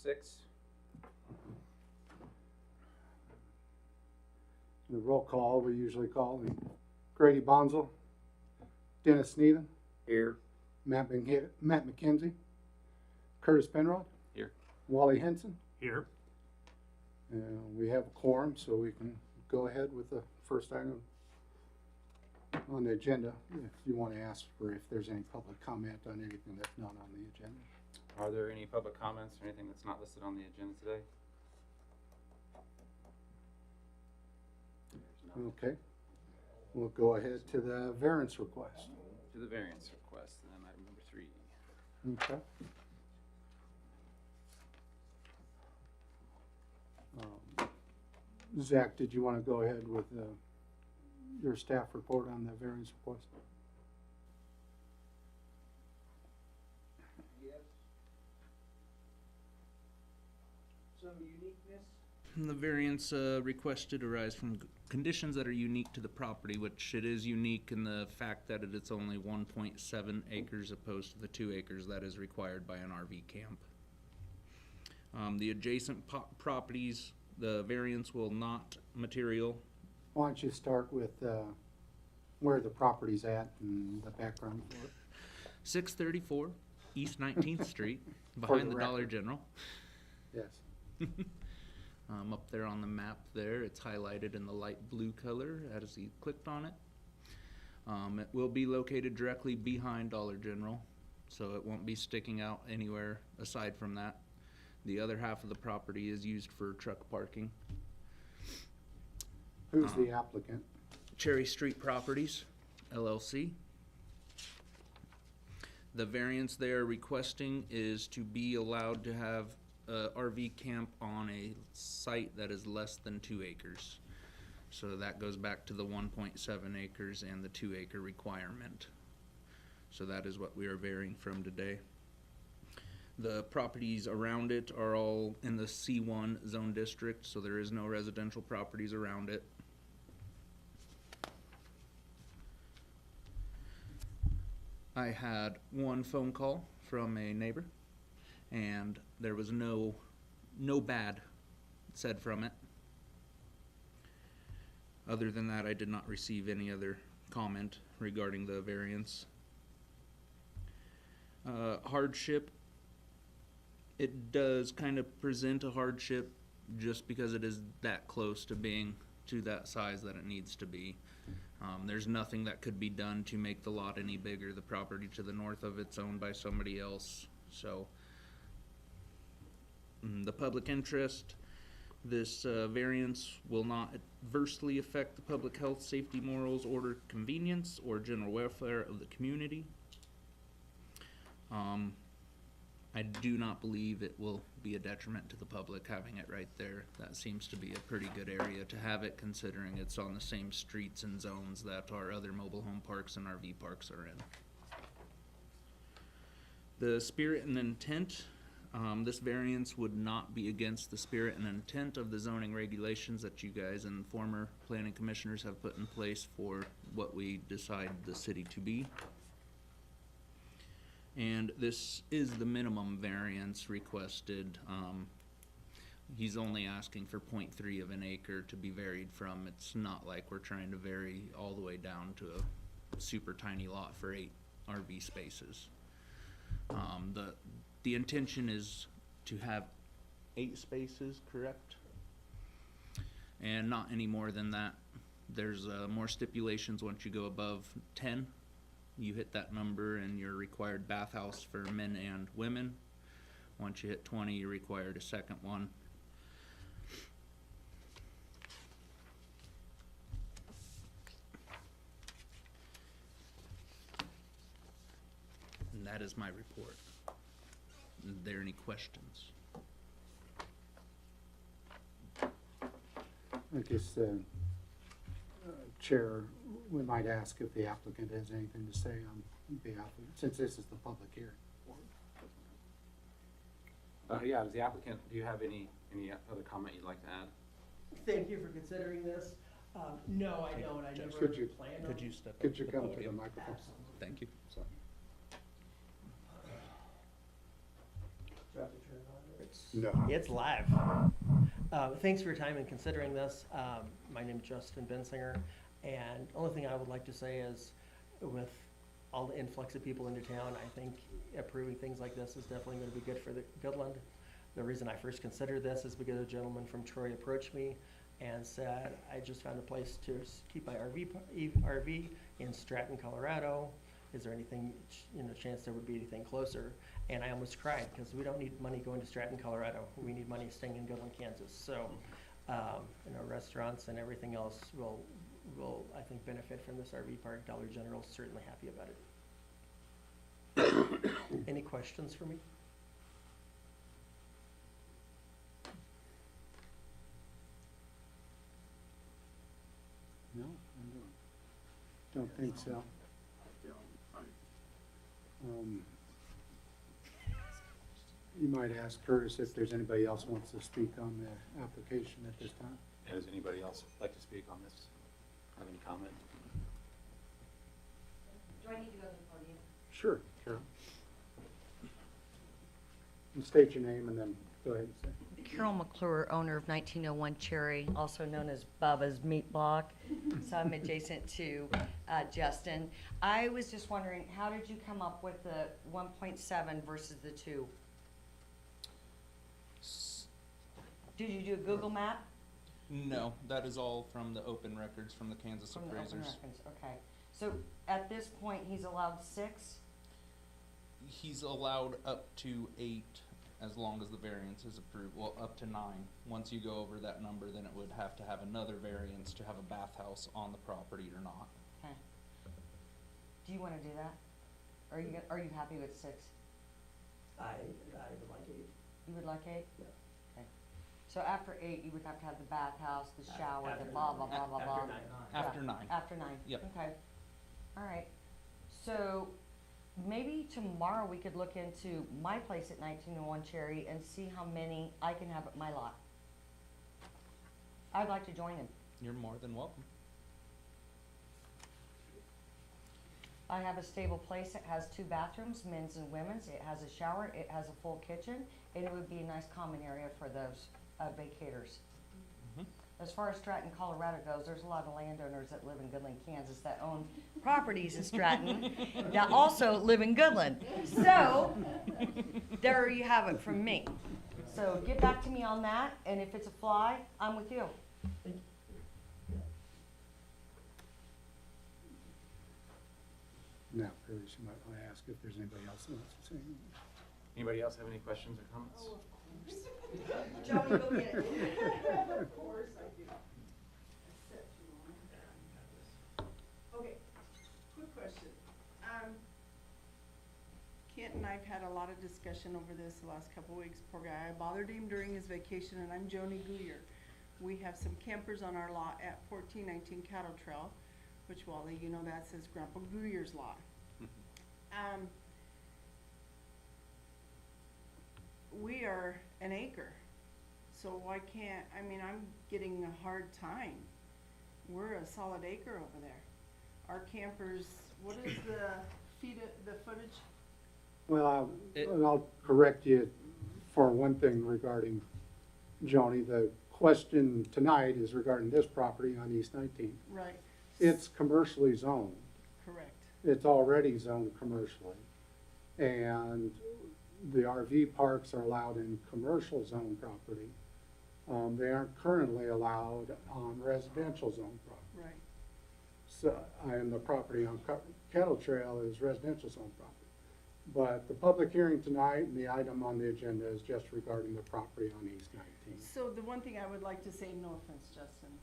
6. The roll call, we usually call Grady Bonzel, Dennis Sneeden, Here. Matt McKenzie, Curtis Penrod. Here. Wally Henson. Here. We have a quorum, so we can go ahead with the first item on the agenda. If you want to ask for if there's any public comment on anything that's not on the agenda. Are there any public comments or anything that's not listed on the agenda today? There's none. Okay. We'll go ahead to the variance request. To the variance request, and then item number 3. Okay. Zach, did you want to go ahead with your staff report on the variance request? Yes. Some uniqueness. The variance requested arise from conditions that are unique to the property, which it is unique in the fact that it's only 1.7 acres opposed to the 2 acres that is required by an RV camp. The adjacent properties, the variance will not material. Why don't you start with where the property's at and the background for it? 634 East 19th Street, For behind the the Dollar record. General. Yes. Up there on the map there, it's highlighted in the light blue color as you clicked on it. It will be located directly behind Dollar General, so it won't be sticking out anywhere aside from that. The other half of the property is used for truck parking. Who's the applicant? Cherry Street Properties, LLC. The variance they are requesting is to be allowed to have a RV camp on a site that is less than 2 acres. So that goes back to the 1.7 acres and the 2 acre requirement. So that is what we are varying from today. The properties around it are all in the C1 zone district, so there is no residential properties around it. I had one phone call from a neighbor, and there was no bad said from it. Other than that, I did not receive any other comment regarding the variance. Hardship, it does kind of present a hardship just because it is that close to being to that size that it needs to be. There's nothing that could be done to make the lot any bigger. The property to the north of it's owned by somebody else. So the public interest, this variance will not adversely affect the public health, safety, morals, order, convenience, or general welfare of the community. I do not believe it will be a detriment to the public having it right there. That seems to be a pretty good area to have it, considering it's on the same streets and zones that our other mobile home parks and RV parks are in. The spirit and intent, this variance would not be against the spirit and intent of the zoning regulations that you guys and former planning commissioners have put in place for what we decide the city to be. And this is the minimum variance requested. He's only asking for 0.3 of an acre to be varied from. It's not like we're trying to vary all the way down to a super tiny lot for 8 RV spaces. The intention is to have 8 spaces, correct? And not any more than that. There's more stipulations once you go above 10. You hit that number and you're required bathhouse for men and women. Once you hit 20, you're required a second one. And that is my report. Are there any questions? I guess, Chair, we might ask if the applicant has anything to say on behalf of, since this is the public hearing. Yeah, does the applicant, do you have any other comment you'd like to add? Thank you for considering this. No, I don't. I never Could you- planned on. Could you step up Could you to come the to the podium? microphone? Thank you. Sorry. Do I have to turn it on? No. It's live. Thanks for your time in considering this. My name's Justin Bensinger, and only thing I would like to say is, with all the influx of people into town, I think approving things like this is definitely gonna be good for the Goodland. The reason I first considered this is because a gentleman from Troy approached me and said, I just found a place to keep my RV in Stratton, Colorado. Is there anything, chance there would be anything closer? And I almost cried, because we don't need money going to Stratton, Colorado. We need money staying in Goodland, Kansas. So, restaurants and everything else will, I think, benefit from this RV park. Dollar General's certainly happy about it. Any questions for me? No, I don't think so. You might ask Curtis if there's anybody else who wants to speak on the application at this time. Does anybody else like to speak on this? Have any comment? Do I need to go to the podium? Sure, Carol. And state your name and then go ahead and say. Carol McClure, owner of 1901 Cherry, also known as Bubba's Meat Block. So I'm adjacent to Justin. I was just wondering, how did you come up with the 1.7 versus the 2? Did you do a Google map? No, that is all from the open records from the Kansas From the open appraisers. records, okay. So at this point, he's allowed 6? He's allowed up to 8 as long as the variance is approved, well, up to 9. Once you go over that number, then it would have to have another variance to have a bathhouse on the property or not. Okay. Do you wanna do that? Are you happy with 6? I would like 8. You would like 8? Yeah. Okay. So after 8, you would have to have the bathhouse, the shower, After the blah, blah, 9. blah, blah, blah. After 9. After 9. After 9? Yep. Okay. All right. So maybe tomorrow we could look into my place at 1901 Cherry and see how many I can have at my lot. I'd like to join him. You're more than welcome. I have a stable place. It has 2 bathrooms, men's and women's. It has a shower. It has a full kitchen. And it would be a nice common area for those vacators. Mhm. As far as Stratton, Colorado goes, there's a lot of landowners that live in Goodland, Kansas that own properties in Stratton that also live in Goodland. So, there you have it from me. So get back to me on that, and if it's a fly, I'm with you. Now, Curtis, you might want to ask if there's anybody else who wants to say anything. Anybody else have any questions or comments? Joey, go get it. Of course I do. Okay, quick question. Kent and I've had a lot of discussion over this the last couple of weeks. Poor guy, I bothered him during his vacation, and I'm Joni Guyer. We have some campers on our lot at 1419 Cattle Trail, which, Wally, you know that says Grandpa Guyer's lot. We are an acre, so why can't, I'm getting a hard time. We're a solid acre over there. Our campers, what is the footage? Well, It- I'll correct you for one thing regarding Joni. The question tonight is regarding this property on East 19th. Right. It's commercially zoned. Correct. It's already zoned commercially. And the RV parks are allowed in commercial zone property. They aren't currently allowed on residential zone property. Right. So, and the property on Cattle Trail is residential zone property. But the public hearing tonight and the item on the agenda is just regarding the property on East 19th. So the one thing I would like to say, no offense, Justin,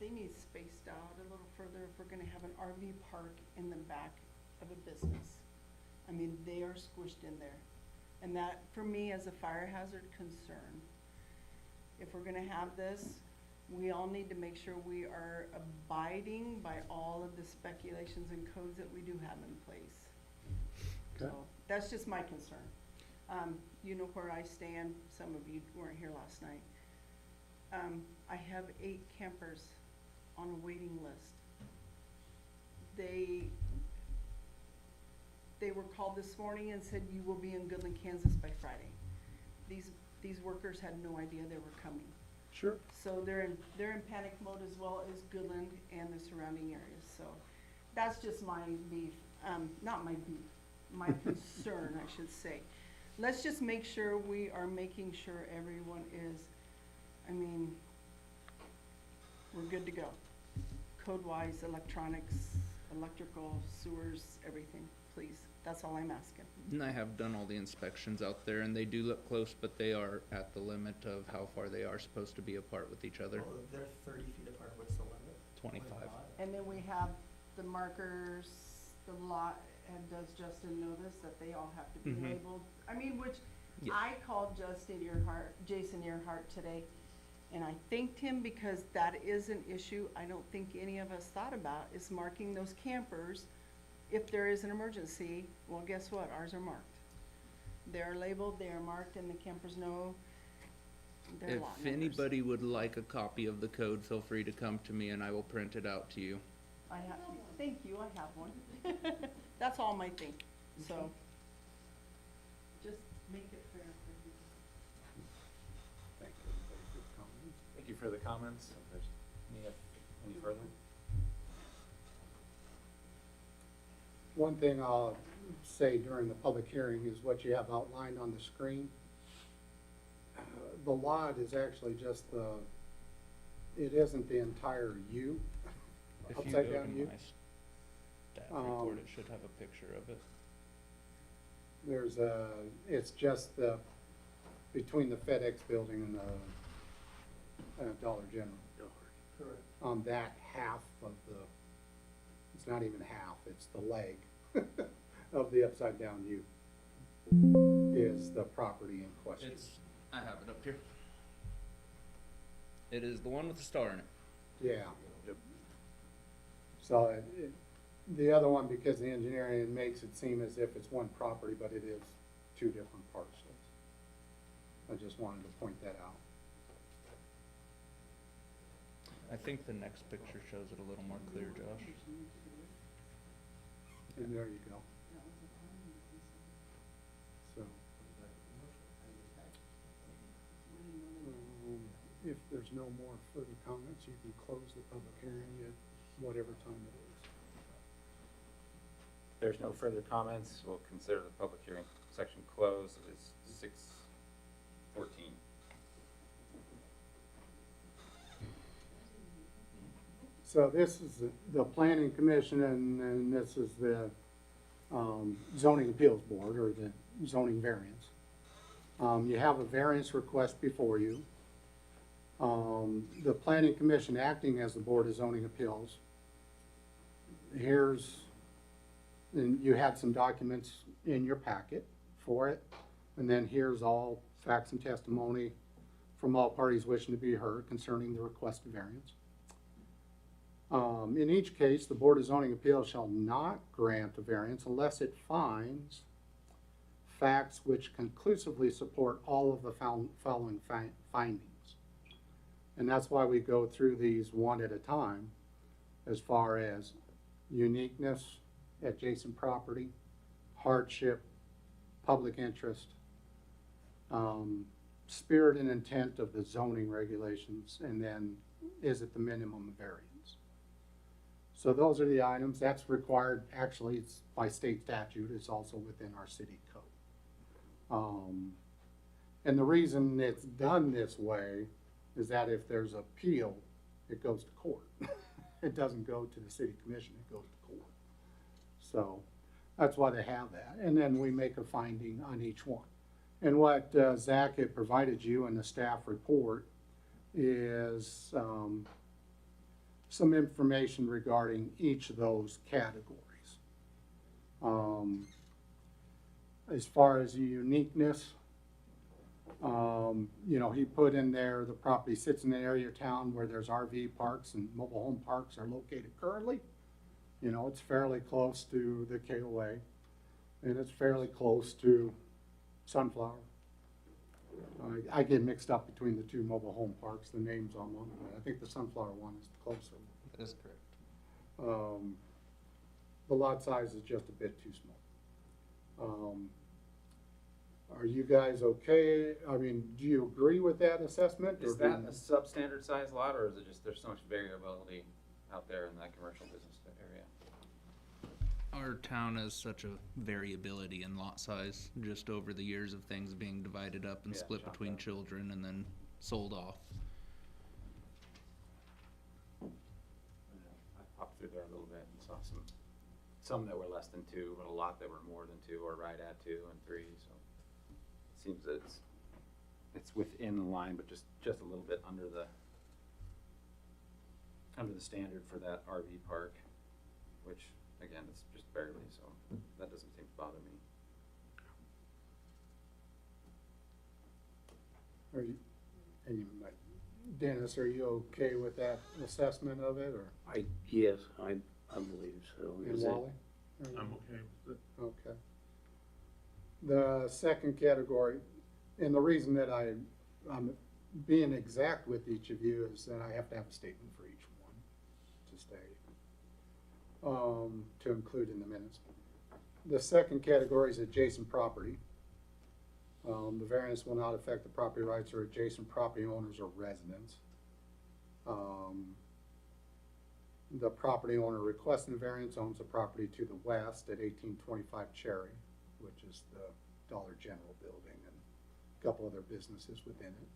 they need spaced out a little further if we're gonna have an RV park in the back of a business. They are squished in there. And that, for me, as a fire hazard concern, if we're gonna have this, we all need to make sure we are abiding by all of the speculations and codes that we do have in place. Okay. So, that's just my concern. You know where I stand, some of you weren't here last night. I have 8 campers on a waiting list. They were called this morning and said, you will be in Goodland, Kansas by Friday. these workers had no idea they were coming. Sure. So they're in panic mode as well as Goodland and the surrounding areas, so that's just my beef, not my beef, my concern, I should say. Let's just make sure we are making sure everyone is, I mean, we're good to go. Code-wise, electronics, electrical, sewers, everything, please, that's all I'm asking. And I have done all the inspections out there, and they do look close, but they are at the limit of how far they are supposed to be apart with each other. Oh, they're 30 feet apart, what's the limit? 25. And then we have the markers, the lot, and does Justin know this, that they all have to be Mhm. labeled? I mean, which, Yeah. I called Jason Earhart today, and I thanked him because that is an issue I don't think any of us thought about, is marking those campers. If there is an emergency, well, guess what, ours are marked. They're labeled, they are marked, and the campers know their lot If numbers. anybody would like a copy of the code, feel free to come to me and I will print it out to you. Thank you, I have one. That's all my thing, so. Just make it fair for you. Thank you, everybody, for the comments. Thank you for the comments. If there's any further? One thing I'll say during the public hearing is what you have outlined on the screen. The lot is actually just it isn't the entire U, If you upside go down to U. my staff report, it should have a picture of it. There's it's just between the FedEx building and the Dollar General. Correct. On that half of it's not even half, it's the leg of the upside down U is the property in question. I have it up here. It is the one with the star in it. Yeah. So the other one, because the engineering makes it seem as if it's one property, but it is two different parcels. I just wanted to point that out. I think the next picture shows it a little more clear, Josh. And there you go. So. If there's no more further comments, you can close the public hearing at whatever time it is. If there's no further comments, we'll consider the public hearing section closed. It is 6:14. So this is the planning commission and this is the zoning appeals board or the zoning variance. You have a variance request before you. The planning commission acting as the board of zoning appeals. And you had some documents in your packet for it. And then here's all facts and testimony from all parties wishing to be heard concerning the requested variance. In each case, the Board of Zoning Appeals shall not grant a variance unless it finds facts which conclusively support all of the following findings. And that's why we go through these one at a time, as far as uniqueness, adjacent property, hardship, public interest, spirit and intent of the zoning regulations, and then is it the minimum variance? So those are the items. That's required, actually, it's by state statute. It's also within our city code. And the reason it's done this way is that if there's appeal, it goes to court. It doesn't go to the city commission, it goes to court. So that's why they have that. And then we make a finding on each one. And what Zach had provided you in the staff report is some information regarding each of those categories. As far as the uniqueness, you know, he put in there the property sits in an area of town where there's RV parks and mobile home parks are located currently. You know, it's fairly close to the KOA, and it's fairly close to Sunflower. I get mixed up between the two mobile home parks, the names on one, but I think the Sunflower one is the closer. That is correct. The lot size is just a bit too small. Are you guys okay? I mean, do you agree with that assessment? or Is do that you- a substandard size lot, or is it just, there's so much variability out there in that commercial business area? Our town has such a variability in lot size, just over the years of things being divided up and Yeah, split chopped between up. children and then sold off. I popped through there a little bit and saw some that were less than two, but a lot that were more than two, or right at two and three, so. It seems that it's within the line, but just a little bit under the standard for that RV park, which, again, it's just barely, so that doesn't seem to bother me. Are you, and you might, Dennis, are you okay with that assessment of it, or, Yes, I believe so. and Is it- Wally? I'm okay with it. Okay. The second category, and the reason that I'm being exact with each of you is that I have to have a statement for each one to state, to include in the minutes. The second category is adjacent property. The variance will not affect the property rights or adjacent property owners or residents. The property owner requesting the variance owns the property to the west at 1825 Cherry, which is the Dollar General building and a couple other businesses within it.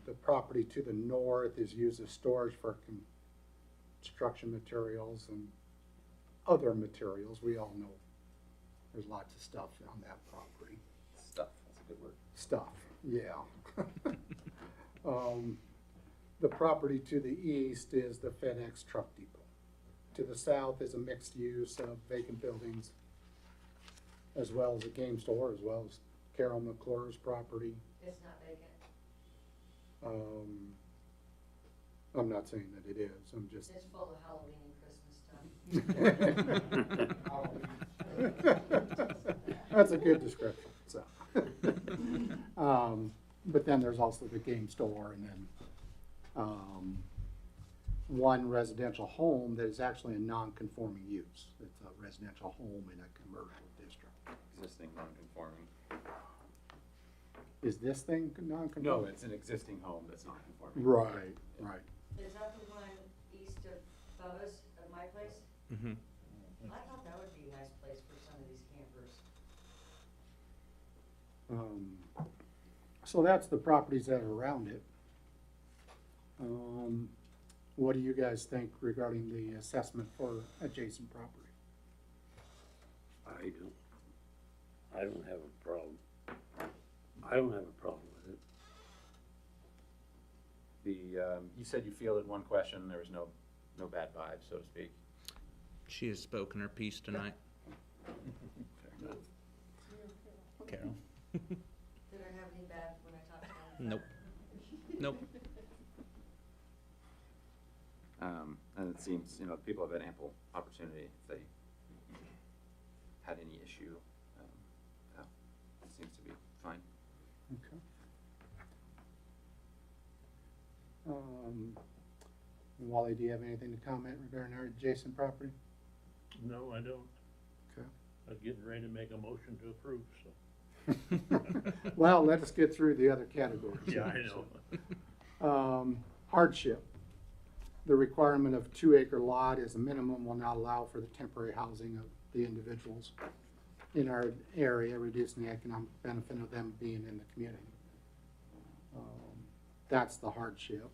The property to the north is used as storage for construction materials and other materials. We all know there's lots of stuff on that property. Stuff, that's a good word. Stuff, yeah. The property to the east is the FedEx truck depot. To the south is a mixed use of vacant buildings, as well as a game store, as well as Carol McClure's property. It's not vacant. I'm not saying that it is, I'm just. It's full of Halloween and Christmas stuff. That's a good description, so. But then there's also the game store and then, one residential home that is actually a non-conforming use. It's a residential home in a commercial district. Existing non-conforming. Is this thing non-conforming? No, it's an existing home that's non-conforming. Right, right. Is that the one east of Bubba's, of my place? Mm-hmm. I thought that would be a nice place for some of these campers. So that's the properties that are around it. What do you guys think regarding the assessment for adjacent property? I don't have a problem. I don't have a problem with it. You said you fielded one question, there was no bad vibes, so to speak. She has spoken her piece tonight. Carol? Did I have any bad when I talked to them? Nope. Nope. And it seems, people have had ample opportunity if they had any issue. Yeah, it seems to be fine. Okay. Wally, do you have anything to comment regarding our adjacent property? No, I don't. Okay. I'm getting ready to make a motion to approve, so. Well, let us get through the other categories. Yeah, I know. Hardship. The requirement of 2-acre lot as a minimum will not allow for the temporary housing of the individuals in our area, reducing the economic benefit of them being in the community. That's the hardship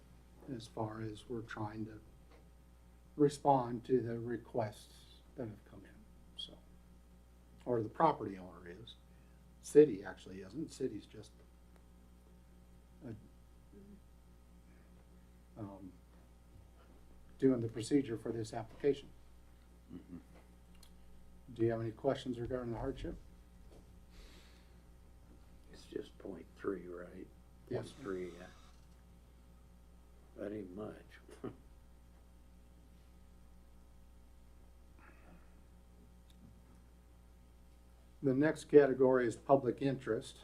as far as we're trying to respond to the requests that have come in, so. Or the property owner is. City actually isn't. City's just doing the procedure for this application. Mhm. Do you have any questions regarding the hardship? It's just .3, right? Yes. 0.3, yeah. That ain't much. The next category is public interest.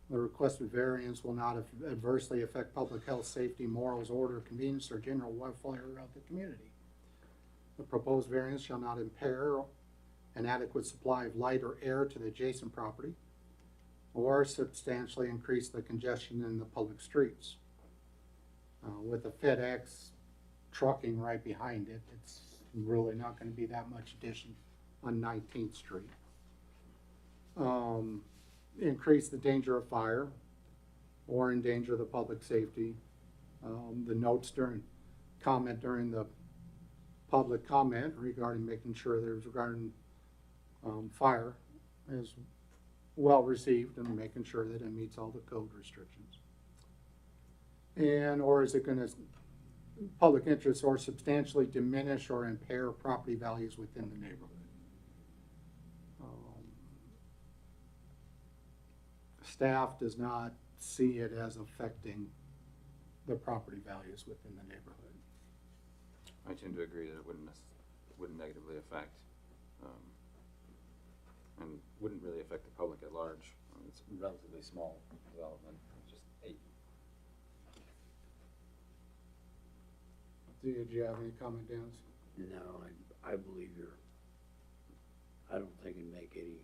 The requested variance will not adversely affect public health, safety, morals, order, convenience, or general welfare of the community. The proposed variance shall not impair an adequate supply of light or air to the adjacent property, or substantially increase the congestion in the public streets. With the FedEx trucking right behind it, it's really not gonna be that much addition on 19th Street. Increase the danger of fire or endanger the public safety. The notes during the public comment regarding making sure there's regarding fire is well received and making sure that it meets all the code restrictions. And, or is it gonna, public interest or substantially diminish or impair property values within the neighborhood? Staff does not see it as affecting the property values within the neighborhood. I tend to agree that it wouldn't negatively affect, and wouldn't really affect the public at large. It's a relatively small development, just 8. Did you have any comment, Dennis? No, I believe I don't think it'd make any,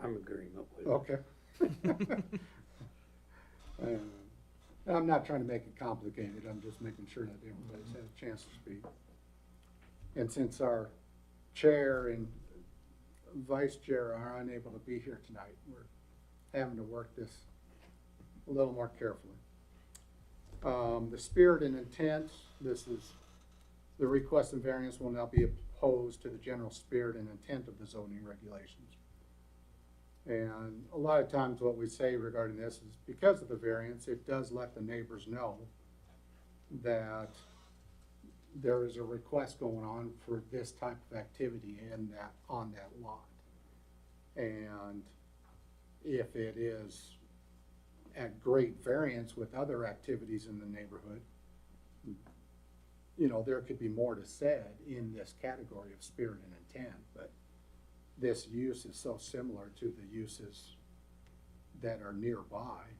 I'm agreement with it. Okay. I'm not trying to make it complicated, I'm just making sure that everybody's had a chance to speak. And since our chair and vice chair are unable to be here tonight, we're having to work this a little more carefully. The spirit and intent, this is, the request and variance will not be opposed to the general spirit and intent of the zoning regulations. And a lot of times what we say regarding this is because of the variance, it does let the neighbors know that there is a request going on for this type of activity on that lot. And if it is at great variance with other activities in the neighborhood, you know, there could be more to said in this category of spirit and intent, but this use is so similar to the uses that are nearby,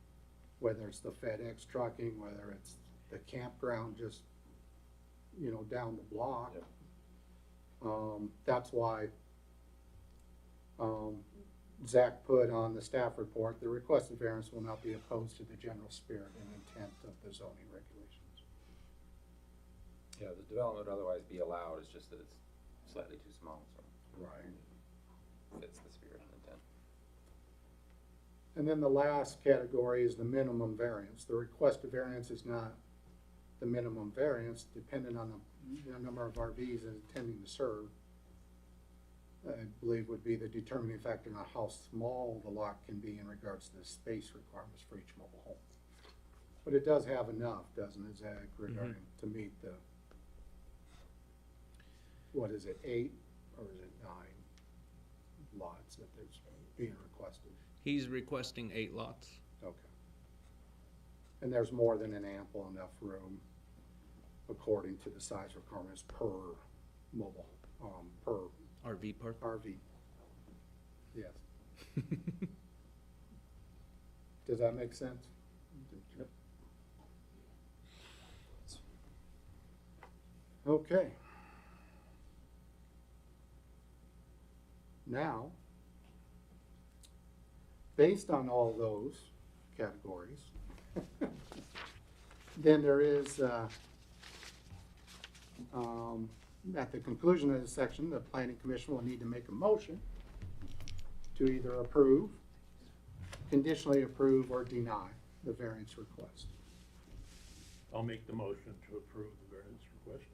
whether it's the FedEx trucking, whether it's the campground just, you know, down the block. Yep. That's why Zach put on the staff report, the requested variance will not be opposed to the general spirit and intent of the zoning regulations. Yeah, the development would otherwise be allowed, it's just that it's slightly too small, so. Right. Fits the spirit and intent. And then the last category is the minimum variance. The requested variance is not the minimum variance, depending on the number of RVs it's intending to serve. I believe would be the determining factor on how small the lot can be in regards to the space requirements for each mobile home. But it does have enough, doesn't it, Zach, regarding to meet the, what is it, 8 or is it 9 lots that there's being requested? He's requesting 8 lots. Okay. And there's more than an ample enough room according to the size requirements per mobile, per RV park. RV. Yes. Does that make sense? Yep. Okay. Now, based on all those categories, then there is, at the conclusion of this section, the planning commission will need to make a motion to either approve, conditionally approve, or deny the variance request. I'll make the motion to approve the variance request.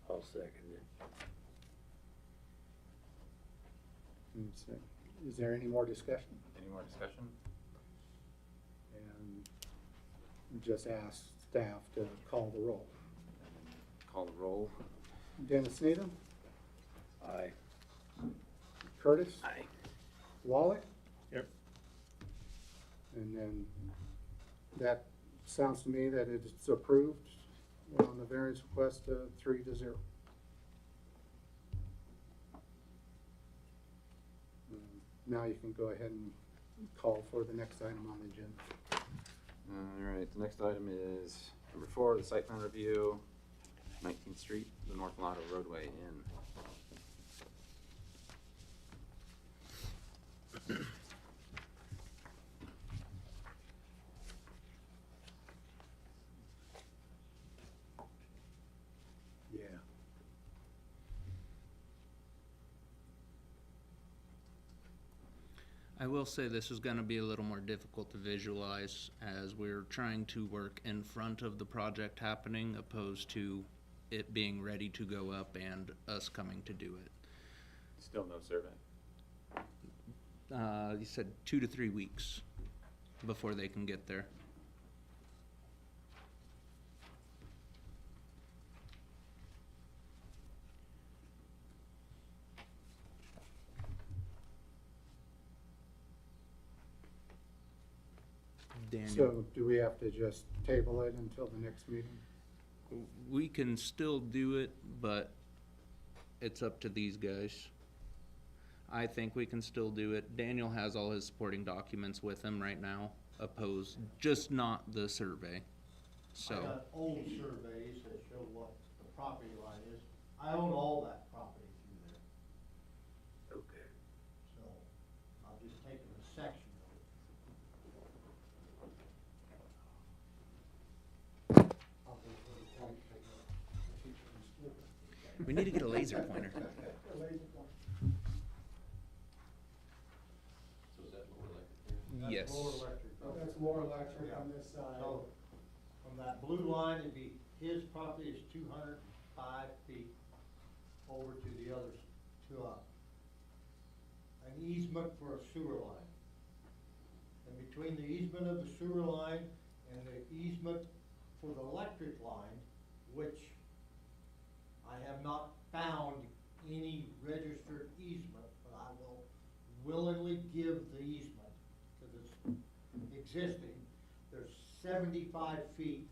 I'll second it. Is there any more discussion? Any more discussion? And just ask staff to call the roll. Call the roll. Dennis Needham, Aye. Curtis, Aye. Wallach, Yep. and then that sounds to me that it's approved on the variance request 3-0. Now you can go ahead and call for the next item on the agenda. All right, the next item is number 4, the site plan review. 19th Street, the North Lotto roadway in. Yeah. I will say this is gonna be a little more difficult to visualize as we're trying to work in front of the project happening opposed to it being ready to go up and us coming to do it. Still no survey. You said 2 to 3 weeks before they can get there. Daniel, So do we have to just table it until the next meeting? we can still do it, but it's up to these guys. I think we can still do it. Daniel has all his supporting documents with him right now, opposed, just not the survey. I So, got old surveys that show what the property line is. I own all that property through there, Okay. so I'll just take a section of it. I'll go for the point, take a teacher in school. we need to get a laser pointer. Yes. That's Lower Electric. That's more electric on this side. So, from that blue line, it'd be, his property is 205 feet over to the others, to an easement for a sewer line. And between the easement of the sewer line and the easement for the electric line, which I have not found any registered easement, but I will willingly give the easement, because it's existing. There's 75 feet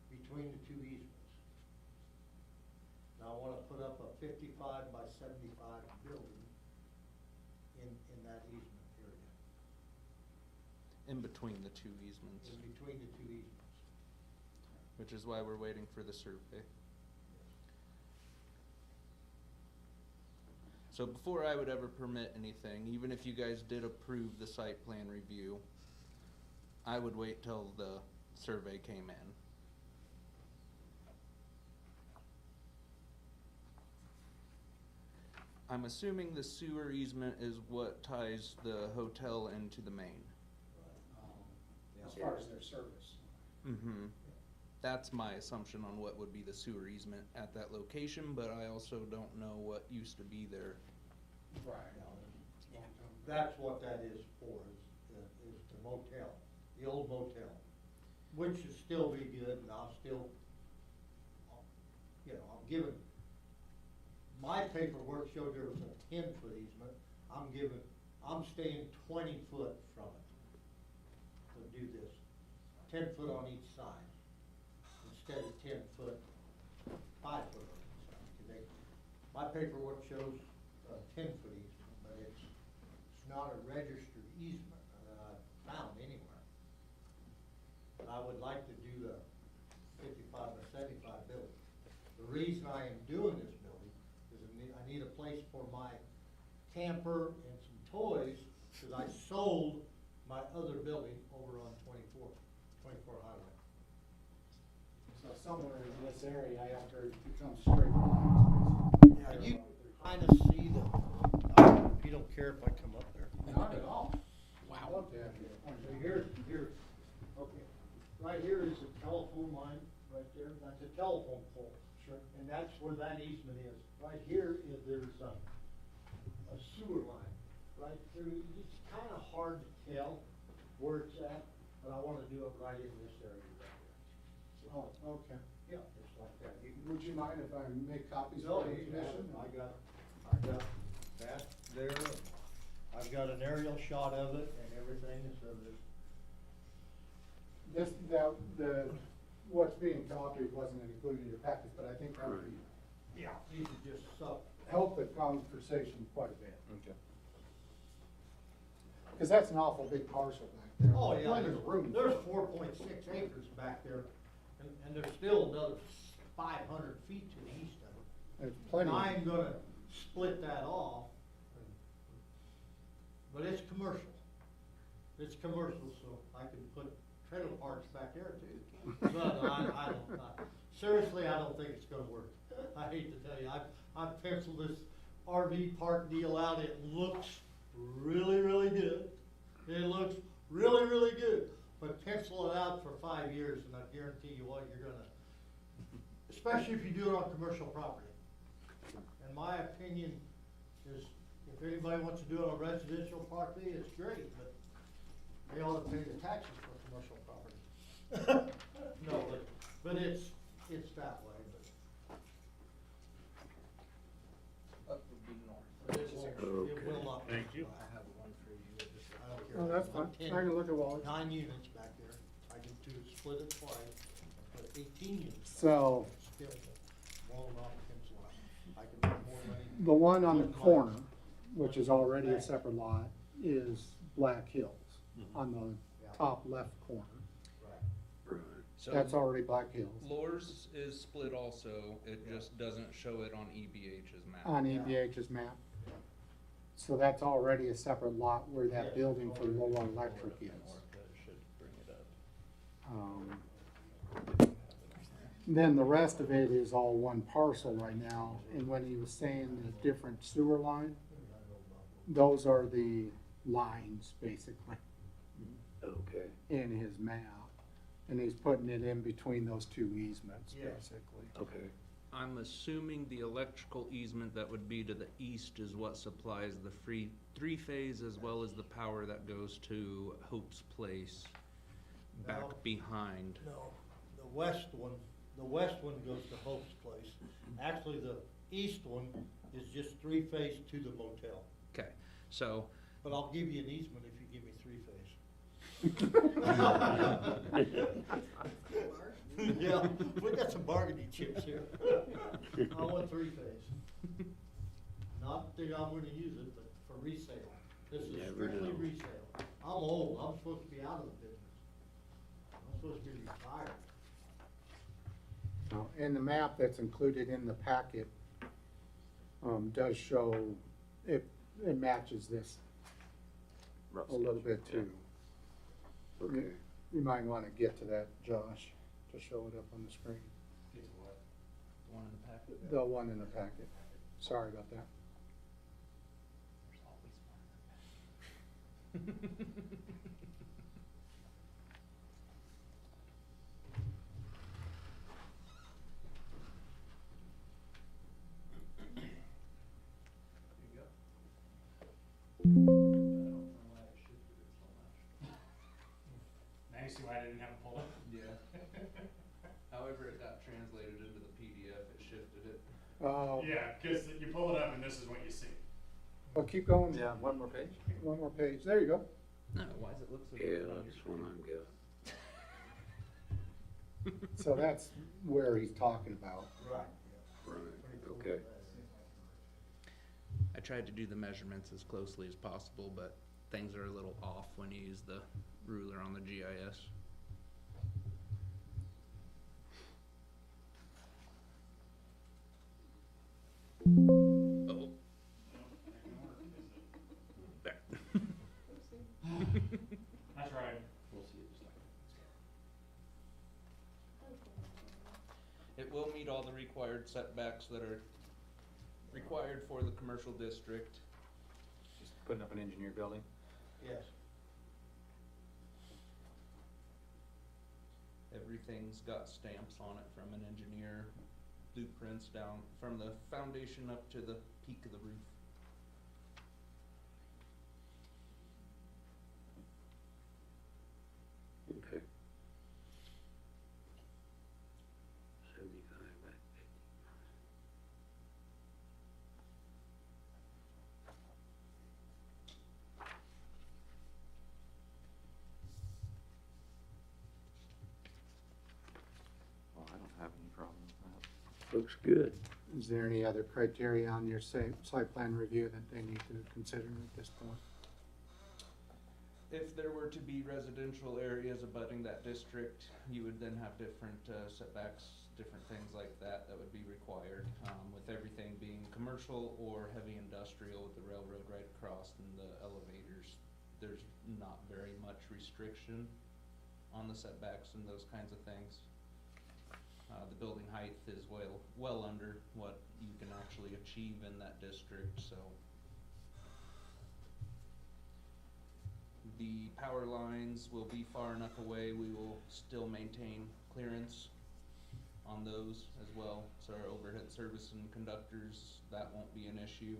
between the two easements. Now, I wanna put up a 55 by 75 building in that easement area, In between the two easements, in between the two easements. which is why we're waiting for the survey. So before I would ever permit anything, even if you guys did approve the site plan review, I would wait till the survey came in. I'm assuming the sewer easement is what ties the hotel into the main. As far as their service. Mm-hmm. That's my assumption on what would be the sewer easement at that location, but I also don't know what used to be there. Right. That's what that is for, is the motel, the old motel, which should still be good, and I'll still, I'm giving, my paperwork showed there was a 10-foot easement, I'm staying 20 foot from it to do this, 10 foot on each side, instead of 10 foot, 5 foot on each side. 'Cause my paperwork shows a 10-foot easement, but it's not a registered easement that I've found anywhere. But I would like to do the 55 by 75 building. The reason I am doing this building is I need a place for my camper and some toys, because I sold my other building over on 24 Highway. So somewhere in this area after it becomes straight lines, Yeah, basically. you kind of see the, if you don't care if I come up there. Not at all. Wow. Love to have you. So here's, okay, right here is a telephone line, right there, that's a telephone pole. Sure. And that's where that easement is. Right here is, there's a sewer line, right through, it's kinda hard to tell where it's at, but I wanna do it right in this area right here. Oh, okay. Yeah, just like that. Would you mind if I make copies No, for the you can have commission? it. I got that there, I've got an aerial shot of it and everything, so there's, What's being copied wasn't included in your package, but I think that would yeah, these are just stuff. help the conversation quite a bit. Okay. Cause that's an awful big parcel back there. Oh, yeah, Plenty of room. there's 4.6 acres back there, and there's still another 500 feet to the east of it. There's plenty. And I'm gonna split that off, but it's commercial. It's commercial, so I can put trailer parks back there too. But I don't, seriously, I don't think it's gonna work. I hate to tell you, I've penciled this RV park deal out, it looks really, really good. It looks really, really good, but pencil it out for 5 years and I guarantee you what you're gonna, especially if you do it on commercial property. In my opinion, is if anybody wants to do it on residential property, it's great, but they ought to pay the taxes for commercial property. No, but it's that way, Up would be north. but it won't, it will not. Thank you. I have one for you, I don't care. Oh, that's fine. I can look at Wally. 9 units back there, I can split it twice, put 18 units. So, Still, won't not pencil out. I can put more money. the one on the corner, which is already a separate lot, is Black Hills on the top left corner. Right. So That's already Black Hills. Lours is split also, it just doesn't show it on EBH's map. On EBH's map. So that's already a separate lot where that building for Lola Electric is. Then the rest of it is all one parcel right now, and when he was saying the different sewer line, those are the lines, basically, Okay. in his map. And he's putting it in between those two easements, Yeah. basically. Okay. I'm assuming the electrical easement that would be to the east is what supplies the free three-phase as well as the power that goes to Hope's Place No. back behind. No, the west one goes to Hope's Place. Actually, the east one is just 3-phase to the motel. Okay, so But I'll give you an easement if you give me 3-phase. Yeah, we got some bargaining chips here. I want 3-phase. Not that I'm gonna use it, but for resale. This is Never strictly know. resale. I'm old, I'm supposed to be out of the business. I'm supposed to be retired. Now, and the map that's included in the packet, does show, it matches this Rough a little sketch, bit too. Okay. You might wanna get to that, Josh, to show it up on the screen. the one in the packet. The one in the packet. Sorry about that. Now you see why I didn't have it pulled up. Yeah. However it got translated into the PDF, it shifted it. Yeah, cause you pull it up and this is what you see. Well, keep going. Yeah, one more page. One more page. There you go. No, why does it look so Yeah, different on that's your one screen? I've got. So that's where he's talking about. Right. Right, okay. I tried to do the measurements as closely as possible, but things are a little off when you use the ruler on the GIS. Oh. There. That's right. It will meet all the required setbacks that are required for the commercial district. Just putting up an engineer building. Yes. Everything's got stamps on it from an engineer, blueprints down from the foundation up to the peak of the roof. Okay. 75 by 50. Well, I don't have any problem with that. Looks good. Is there any other criteria on your site plan review that they need to consider at this point? If there were to be residential areas abutting that district, you would then have different setbacks different things like that that would be required, with everything being commercial or heavy industrial with the railroad right across and the elevators. There's not very much restriction on the setbacks and those kinds of things. The building height is well under what you can actually achieve in that district, so. The power lines will be far enough away, we will still maintain clearance on those as well. So our overhead service and conductors, that won't be an issue.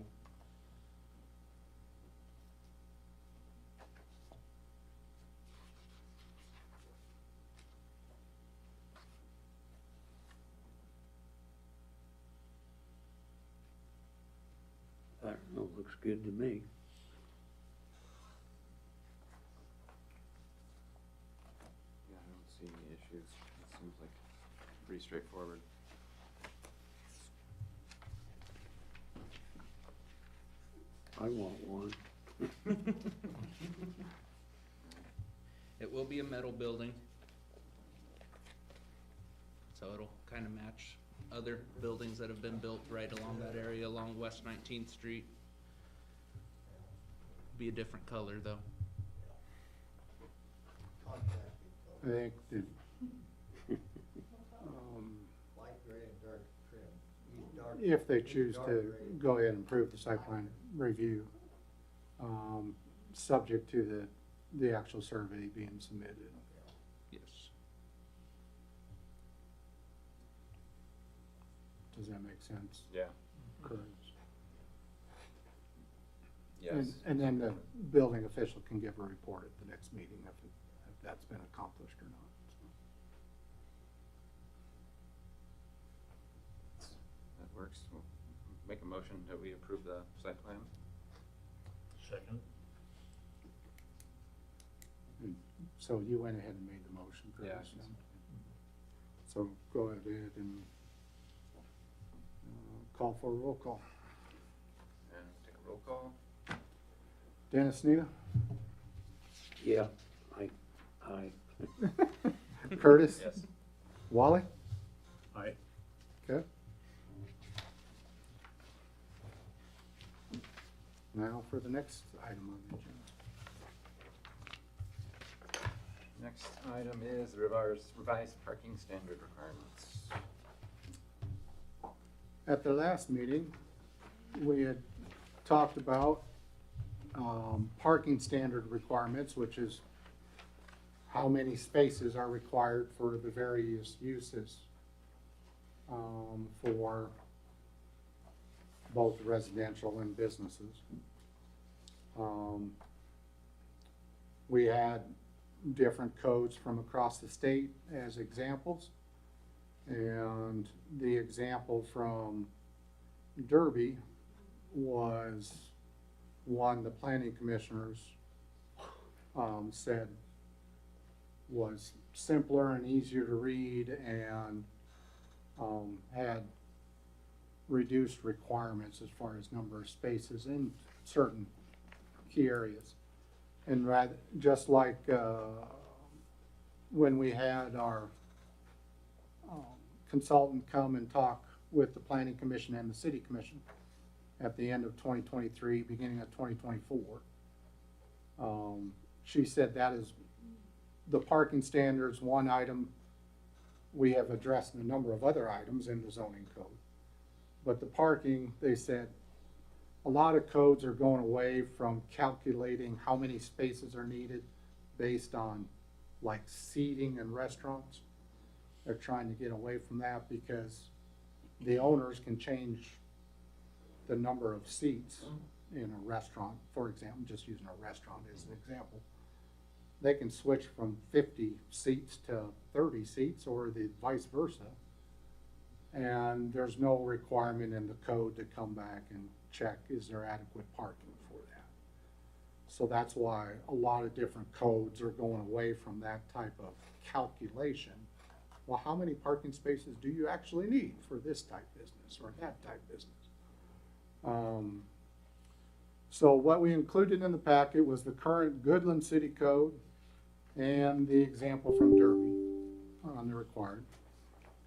I don't know, looks good to me. Yeah, I don't see any issues. It seems like pretty straightforward. I want one. It will be a metal building. So it'll kind of match other buildings that have been built right along that area, along West 19th Street. Be a different color though. I think that, Light gray and dark trim. Use dark- if they use choose dark to gray. go ahead and approve the site plan review, subject to the actual survey being submitted. Yes. Does that make sense? Yeah. Correct. Yes. And then the building official can give a report at the next meeting if that's been accomplished or not. That works. We'll make a motion that we approve the site plan. Second. And so you went ahead and made the motion, Yeah, I Curtis? think So go ahead and call for a roll call. And take a roll call. Dennis Neal? Yeah, I, Curtis? Yes. Wally? Aye. Okay. Now for the next item on the agenda. Next item is the revised parking standard requirements. At the last meeting, we had talked about parking standard requirements, which is how many spaces are required for the various uses for both residential and businesses. We had different codes from across the state as examples. And the example from Derby was one the planning commissioners said was simpler and easier to read and had reduced requirements as far as number of spaces in certain key areas. And rather, just like when we had our consultant come and talk with the planning commission and the city commission at the end of 2023, beginning of 2024. She said that is the parking standards, one item we have addressed in a number of other items in the zoning code. But the parking, they said, a lot of codes are going away from calculating how many spaces are needed based on like seating and restaurants. They're trying to get away from that because the owners can change the number of seats in a restaurant, for example, just using a restaurant as an example. They can switch from 50 seats to 30 seats or the vice versa. And there's no requirement in the code to come back and check, is there adequate parking for that? So that's why a lot of different codes are going away from that type of calculation. Well, how many parking spaces do you actually need for this type business or that type business? So what we included in the packet was the current Goodland City Code and the example from Derby on the required.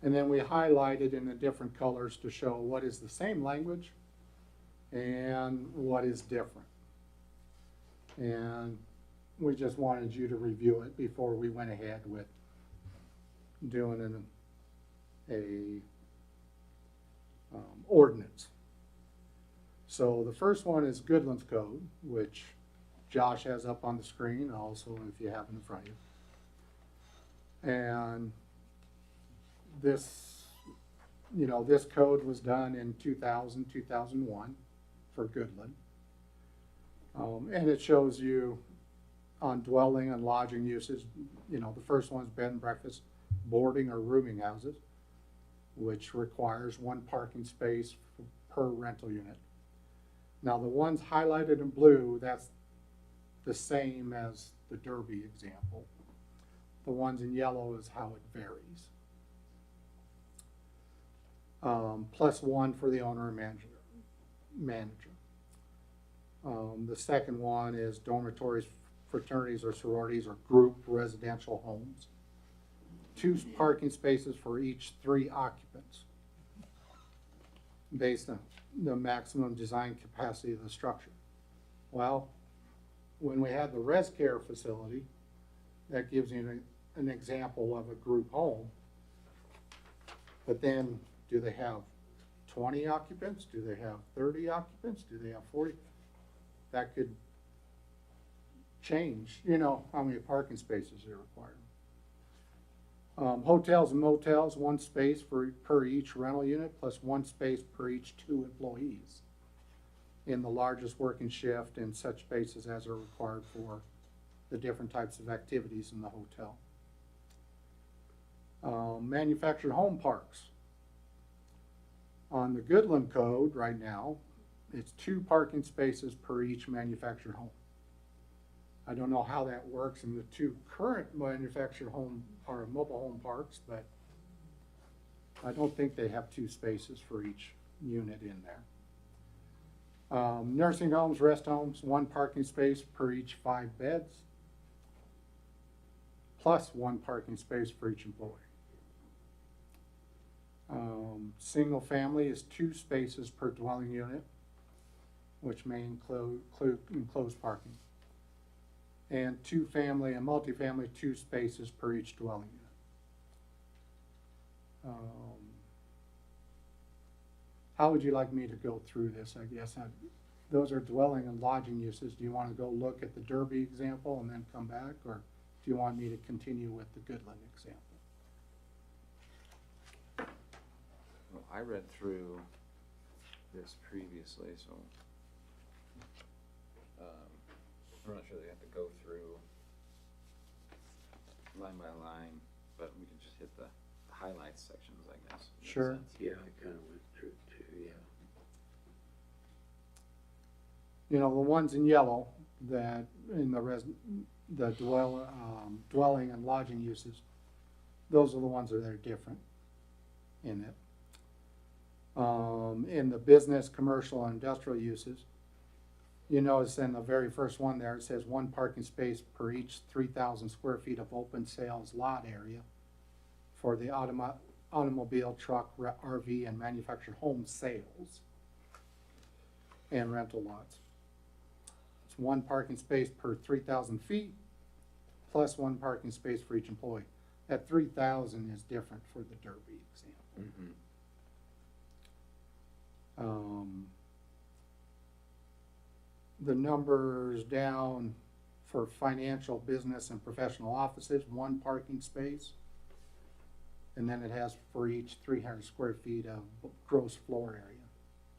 And then we highlighted in the different colors to show what is the same language and what is different. And we just wanted you to review it before we went ahead with doing a ordinance. So the first one is Goodlands Code, which Josh has up on the screen also if you have it in front of you. And this, this code was done in 2000, 2001 for Goodland. And it shows you on dwelling and lodging uses, the first one's bed and breakfast, boarding or rooming houses, which requires one parking space per rental unit. Now the ones highlighted in blue, that's the same as the Derby example. The ones in yellow is how it varies. Plus one for the owner and manager. The second one is dormitories, fraternities or sororities or group residential homes. 2 parking spaces for each 3 occupants based on the maximum design capacity of the structure. Well, when we had the res care facility, that gives you an example of a group home. But then, do they have 20 occupants? Do they have 30 occupants? Do they have 40? That could change, how many parking spaces are required. Hotels and motels, 1 space per each rental unit, plus 1 space per each 2 employees in the largest working shift and such spaces as are required for the different types of activities in the hotel. Manufactured home parks. On the Goodland Code right now, it's 2 parking spaces per each manufactured home. I don't know how that works in the 2 current manufactured home or mobile home parks, but I don't think they have 2 spaces for each unit in there. Nursing homes, rest homes, 1 parking space per each 5 beds, plus 1 parking space for each employee. Single family is 2 spaces per dwelling unit, which may include enclosed parking. And 2 family and multifamily, 2 spaces per each dwelling unit. How would you like me to go through this? I guess those are dwelling and lodging uses. Do you want to go look at the Derby example and then come back, or do you want me to continue with the Goodland example? Well, I read through this previously, so I'm not sure they have to go through line by line, but we can just hit the highlights sections, I guess. Makes Sure. sense. Yeah, I kinda went through it too, yeah. The ones in yellow that in the dwelling and lodging uses, those are the ones that are different in it. In the business, commercial, and industrial uses, you notice in the very first one there, it says 1 parking space per each 3,000 square feet of open sales lot area for the automobile, truck, RV, and manufactured home sales and rental lots. It's 1 parking space per 3,000 feet, plus 1 parking space for each employee. That 3,000 is different for the Derby example. Mhm. The numbers down for financial, business, and professional offices, 1 parking space. And then it has for each 300 square feet of gross floor area.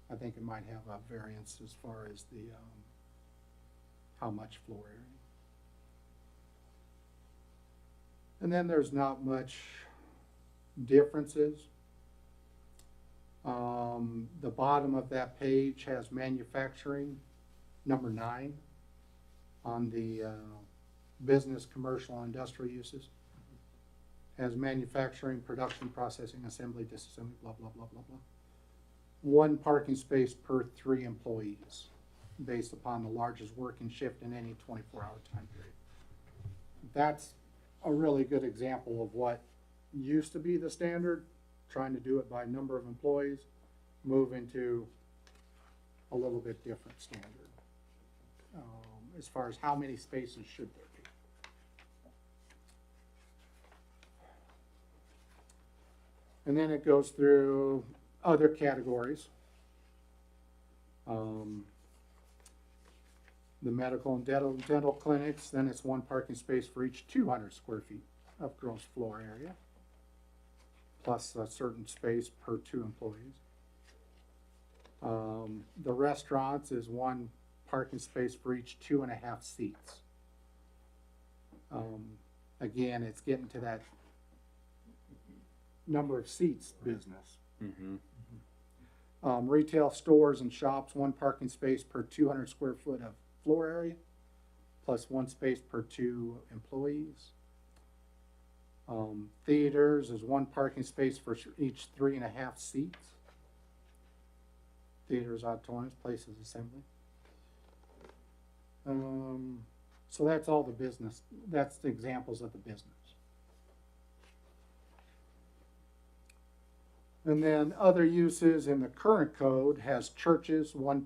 I think it might have a variance as far as the, how much floor area. And then there's not much differences. The bottom of that page has manufacturing, number 9, on the business, commercial, and industrial uses. Has manufacturing, production, processing, assembly, disassembly, blah, blah, blah, blah, blah. 1 parking space per 3 employees, based upon the largest working shift in any 24-hour time period. That's a really good example of what used to be the standard trying to do it by number of employees, move into a little bit different standard. As far as how many spaces should there be. And then it goes through other categories. The medical and dental clinics, then it's one parking space for each 200 square feet of gross floor area, plus a certain space per 2 employees. The restaurants is one parking space for each 2.5 seats. Again, it's getting to that number of seats business. Mm-hmm. Retail stores and shops, one parking space per 200 square foot of floor area, plus one space per 2 employees. Theaters is one parking space for each 3.5 seats. Theaters, auditoriums, places assembly. So that's all the business. That's the examples of the business. And then other uses in the current code has churches, one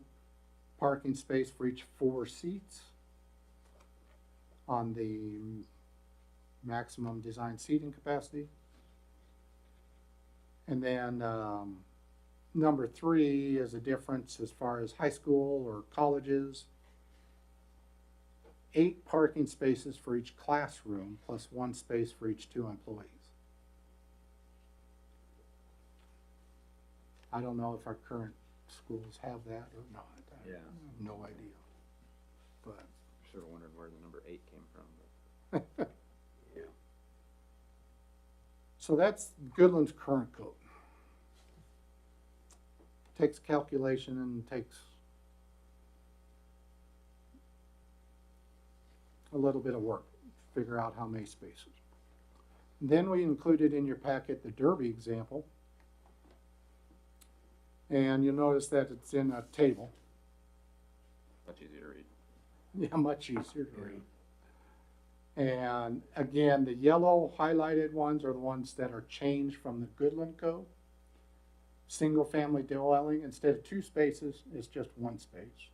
parking space for each 4 seats on the maximum design seating capacity. And then number 3 is a difference as far as high school or colleges. 8 parking spaces for each classroom plus 1 space for each 2 employees. I don't know if our current schools have that or not. I Yeah. have no idea. But Sort of wondered where the number 8 came from. But Yeah. so that's Goodland's current code. Takes calculation and takes a little bit of work to figure out how many spaces. Then we included in your packet the Derby example. And you'll notice that it's in a table. much easier to read. Yeah, much easier to read. And again, the yellow highlighted ones are the ones that are changed from the Goodland code. Single family dwelling, instead of 2 spaces, it's just 1 space.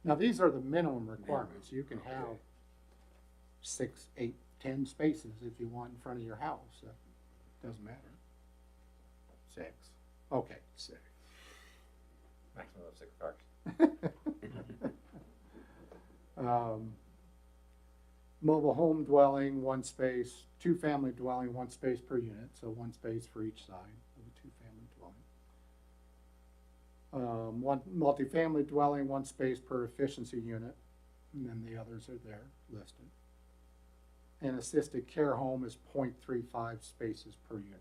Now these are the minimum requirements. You can have 6, 8, 10 spaces if you want in front of your house. That doesn't matter. 6. Okay, 6. Maximum of 6 cars. Mobile home dwelling, 1 space. 2 family dwelling, 1 space per unit, so 1 space for each side of a 2 family dwelling. 1 multifamily dwelling, 1 space per efficiency unit, and then the others are there listed. An assisted care home is 0.35 spaces per unit.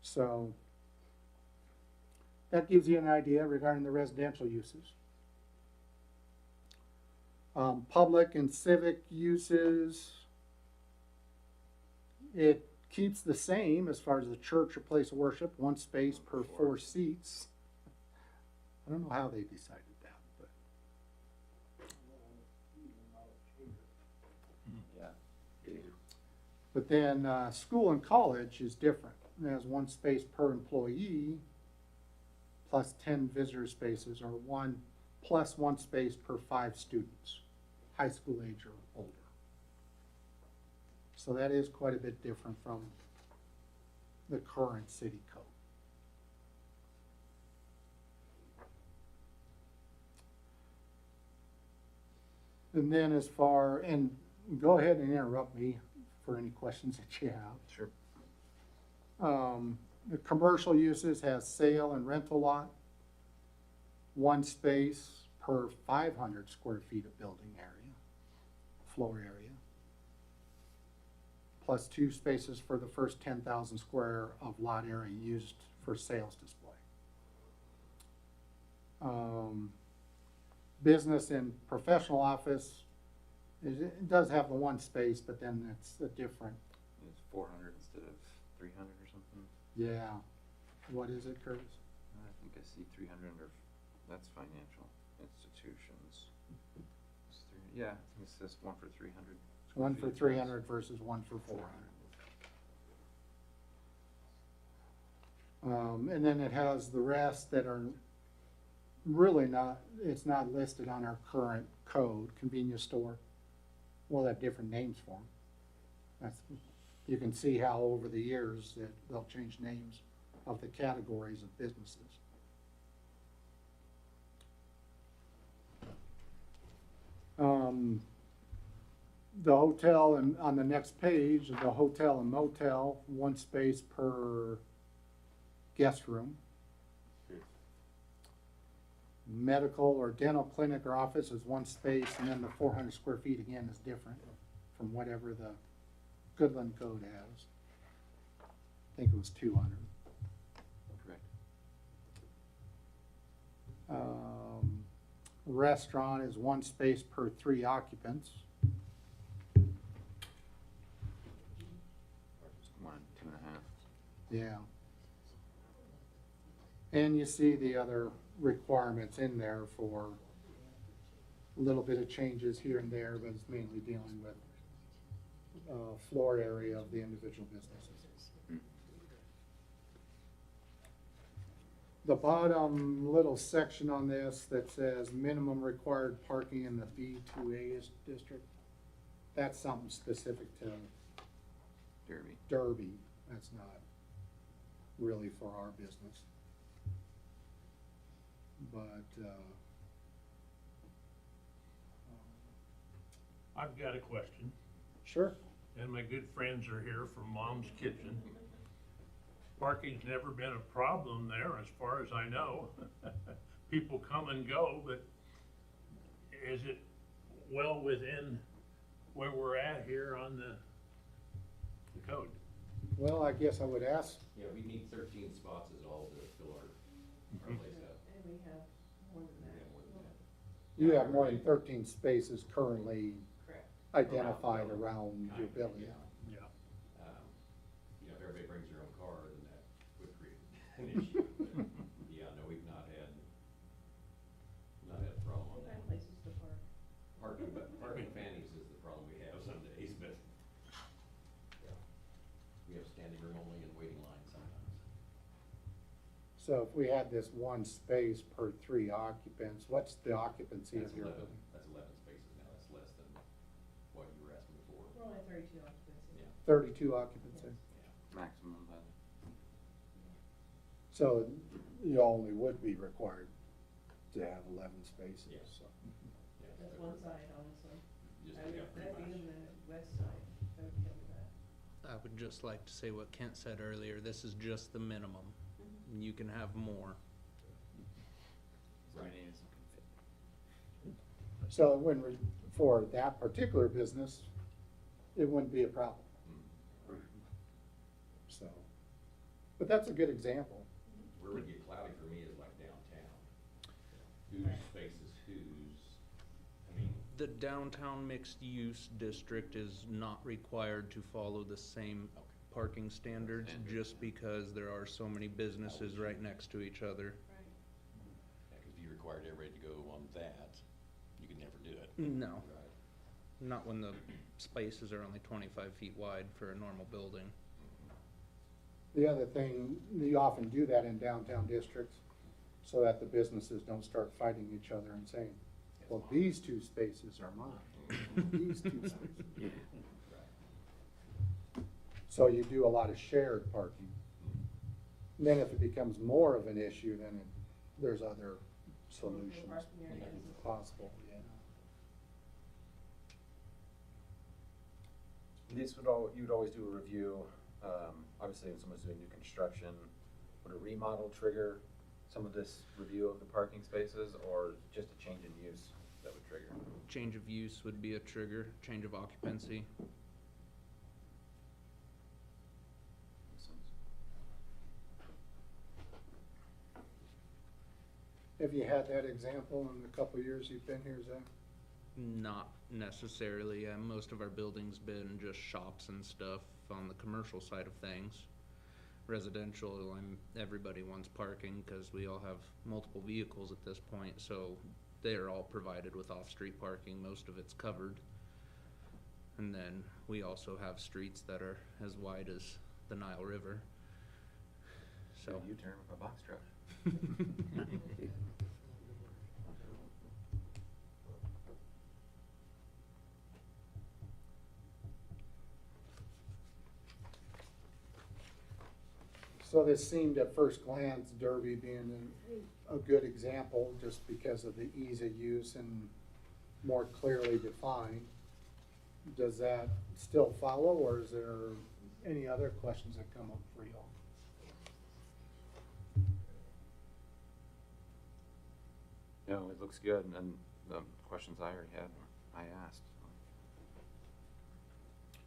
So that gives you an idea regarding the residential uses. Public and civic uses, it keeps the same as far as the church or place of worship, 1 space per 4 seats. I don't know how they decided that, but Yeah. but then school and college is different. It has 1 space per employee plus 10 visitor spaces, or 1 plus 1 space per 5 students, high school age or older. So that is quite a bit different from the current city code. And then as far, and go ahead and interrupt me for any questions that you have. Sure. The commercial uses has sale and rental lot, 1 space per 500 square feet of building area, floor area, plus 2 spaces for the first 10,000 square of lot area used for sales display. Business and professional office, it does have the 1 space, but then it's a different, It's 400 instead of 300 or something. yeah. What is it, Curtis? I think I see 300 under, that's financial institutions. Yeah, I think it says 1 for 300. 1 for 300 versus 1 for 400. And then it has the rest that are really not, it's not listed on our current code, convenience store. We'll have different names for them. That's, you can see how over the years that they'll change names of the categories of businesses. The hotel, and on the next page, the hotel and motel, one space per guest room. Medical or dental clinic or office is one space, and then the 400 square feet again is different from whatever the Goodland code has. I think it was 200. Correct. Restaurant is one space per 3 occupants. One, 2.5. Yeah. And you see the other requirements in there for a little bit of changes here and there, but it's mainly dealing with floor area of the individual businesses. The bottom little section on this that says minimum required parking in the B2A district, that's something specific to Derby. Derby. That's not really for our business. But, I've got a question, sure. and my good friends are here from Mom's Kitchen. Parking's never been a problem there, as far as I know. People come and go, but is it well within where we're at here on the code? Well, I guess I would ask, Yeah, we need 13 spots is all to fill our place up. And we have more than We that. have more than that. you have more than 13 spaces currently Correct. identified around your Kind of, building. yeah. Yeah. You know, if everybody brings their own car, then that would create an issue. But, yeah, no, we've not had a problem on that. Places to park. Parking fannies is the problem we have some days, but yeah. We have standing room only and waiting lines sometimes. So if we had this one space per 3 occupants, what's the occupancy That's of your 11, building? that's 11 spaces now, that's less than what you were asking for. We're only 32 occupancy. Yeah, 32 occupancy. yeah. Maximum value. So you only would be required to have 11 spaces. Yeah. So. Yeah, That's that one would- side, honestly. Just, I would, yeah, pretty that'd be much. in the west side, that would cover that. I would just like to say what Kent said earlier, this is just the minimum. You can have more. So many as you can fit. So when we, for that particular business, it wouldn't be a problem. Mm. So, but that's a good example. Where it would get cloudy for me is like downtown. Whose space is whose, I mean, The downtown mixed-use district is not required to follow the same parking standards just because there are so many businesses right next to each other. Right. yeah, 'cause if you required everybody to go on that, you could never do it. No, Right. not when the spaces are only 25 feet wide for a normal building. The other thing, you often do that in downtown districts so that the businesses don't start fighting each other and saying, well, these 2 spaces are mine, these 2 spaces. So you do a lot of shared parking. Then if it becomes more of an issue, then there's other solutions Parking areas. possible, yeah. This would you'd always do a review, obviously when someone's doing new construction, would a remodel trigger some of this review of the parking spaces, or just a change in use that would trigger? Change of use would be a trigger, change of occupancy. Makes sense. Have you had that example in the couple of years you've been here, Zach? Not necessarily, most of our buildings been just shops and stuff on the commercial side of things. Residential, everybody wants parking because we all have multiple vehicles at this point, so they're all provided with off-street parking, most of it's covered. And then we also have streets that are as wide as the Nile River. So, U-turn with a box truck. So this seemed at first glance, Derby being a good example, just because of the ease of use and more clearly defined. Does that still follow, or is there any other questions that come up for y'all? No, it looks good, and the questions I already had, I asked.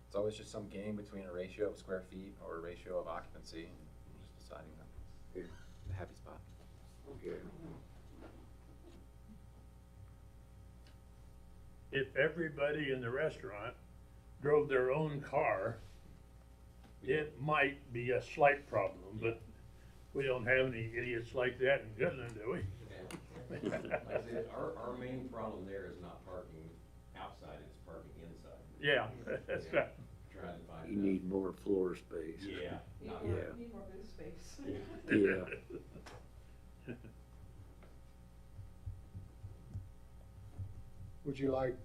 It's always just some game between a ratio of square feet or a ratio of occupancy, and just deciding the happy spot. If everybody in the restaurant drove their own car, it might be a slight problem, but we don't have any idiots like that in Goodland, do we? Like I said, our main problem there is not parking outside, it's parking inside. Yeah, that's right. Trying to find. You need more floor space. Yeah. not- Yeah. Need more booth space. Yeah. Would you like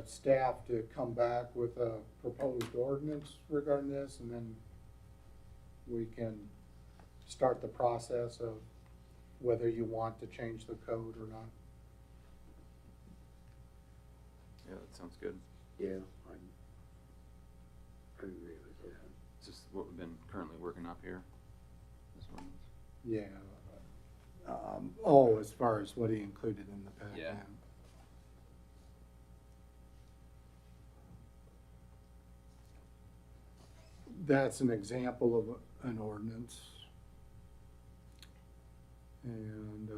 staff to come back with a proposed ordinance regarding this, and then we can start the process of whether you want to change the code or not? Yeah, that sounds good. Yeah, I agree with that. It's just what we've been currently working up here. This one. Yeah. Oh, as far as what he included in the packet. Yeah. That's an example of an ordinance. And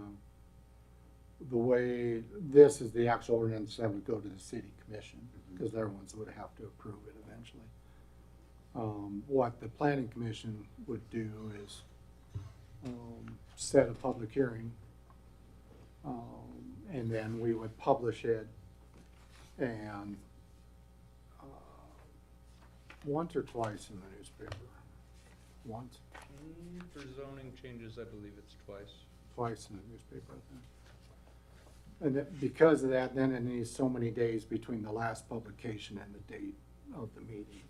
the way, this is the actual ordinance that would go to the city commission, because they're ones that would have to approve it eventually. What the planning commission would do is set a public hearing, and then we would publish it, and once or twice in the newspaper. Once, for zoning changes, I believe it's twice. twice in the newspaper, I think. And that, because of that, then it needs so many days between the last publication and the date of the meeting.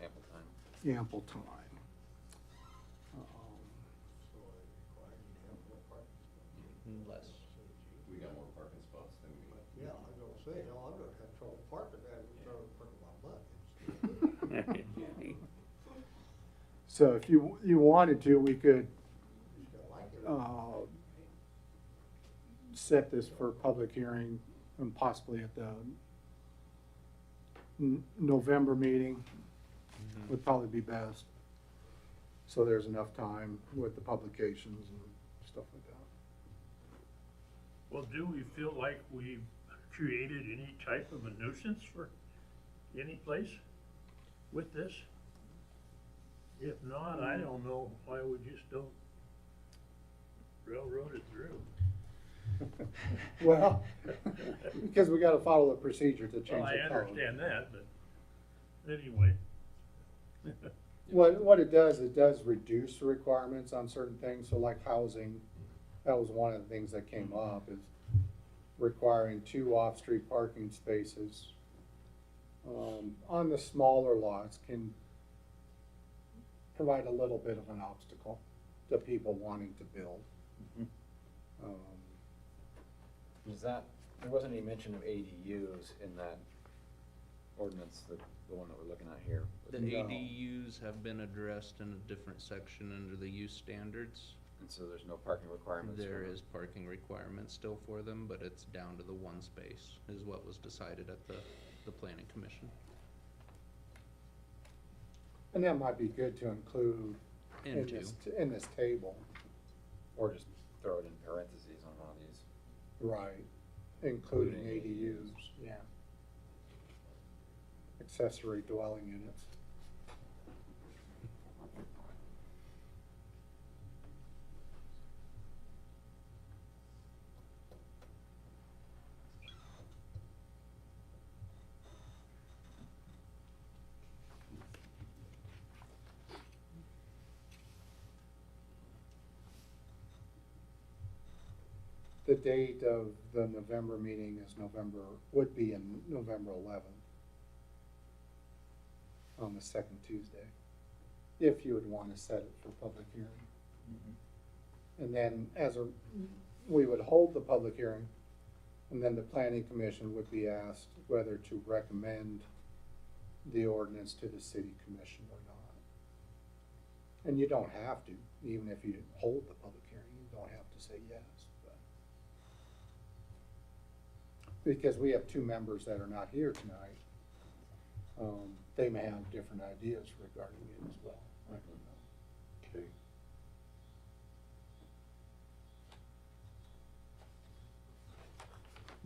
Ample time. Ample time. Less. We got more parking spots than we. Yeah, I was gonna say, hell, I'm gonna have trouble parking that, parking my butt. So if you wanted to, we could set this for public hearing and possibly at the November meeting would probably be best. So there's enough time with the publications and stuff like that. Well, do we feel like we've created any type of a nuisance for any place with this? If not, I don't know why we just don't railroad it through. Well, because we gotta follow the procedure to change Well, I the code. understand that, but anyway. What it does reduce the requirements on certain things, so like housing, that was one of the things that came up, is requiring 2 off-street parking spaces. On the smaller lots can provide a little bit of an obstacle to people wanting to build. Is that, there wasn't any mention of ADUs in that ordinance, the one that we're looking at here. The No. ADUs have been addressed in a different section under the use standards. And so there's no parking requirements? There for- is parking requirements still for them, but it's down to the 1 space, is what was decided at the planning commission. And that might be good to include in Into. in this table. Or just throw it in parentheses on one of these. Right, including Including ADUs, yeah. Accessory dwelling units. the date of the November meeting is would be in November 11th. On the second Tuesday, if you would want to set it for public hearing. And then we would hold the public hearing, and then the planning commission would be asked whether to recommend the ordinance to the city commission or not. And you don't have to, even if you hold the public hearing, you don't have to say yes. But because we have two members that are not here tonight, they may have different ideas regarding it as well. I don't know. Okay.